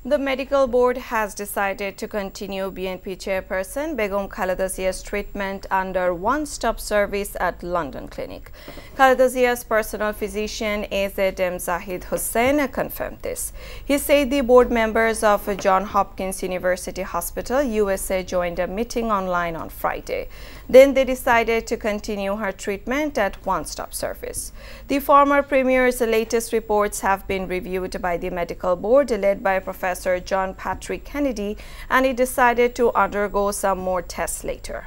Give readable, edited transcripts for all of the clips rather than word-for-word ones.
The medical board has decided to continue BNP chairperson Begum Khaleda Zia's treatment under one-stop service at London Clinic. Khaleda Zia's personal physician AZM Zahid Hussain confirmed this. He said the board members of Johns Hopkins University Hospital, USA joined a meeting online on Friday. Then they decided to continue her treatment at one-stop service. The former premier's latest reports have been reviewed by the medical board led by Professor John Patrick Kennedy, and he decided to undergo some more tests later.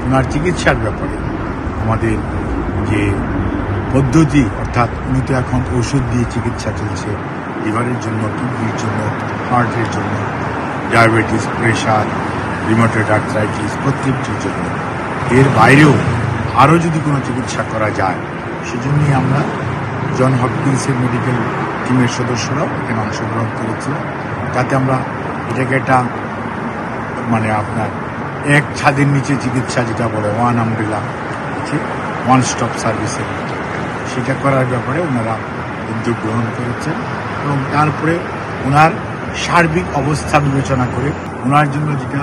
ওনার চিকিৎসার ব্যাপারে আমাদের যে পদ্ধতি, অর্থাৎ উনি তো এখন ওষুধ দিয়ে চিকিৎসা চলছে লিভারের জন্য, কিডনির জন্য, হার্টের জন্য, ডায়াবেটিস, প্রেশার, রিউমাটয়েড আর্থ্রাইটিস প্রত্যেকটির জন্য। এর বাইরেও আরও যদি কোনো চিকিৎসা করা যায় সেজন্যই আমরা জন হপকিন্সের মেডিকেল টিমের সদস্যরাও এখানে অংশগ্রহণ করেছিল, যাতে আমরা এটাকে একটা আপনার এক ছাদের নিচে চিকিৎসা যেটা বলে ওয়ান আমব্রেলা ওয়ান স্টপ সার্ভিসের সেটা করার ব্যাপারে ওনারা উদ্যোগ গ্রহণ করেছেন এবং তারপরে ওনার সার্বিক অবস্থা বিবেচনা করে ওনার জন্য যেটা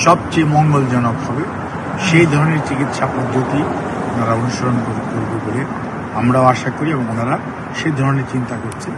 সবচেয়ে মঙ্গলজনক হবে সেই ধরনের চিকিৎসা পদ্ধতি ওনারা অনুসরণ করবে বলে আমরাও আশা করি এবং ওনারা সেই ধরনের চিন্তা করছেন।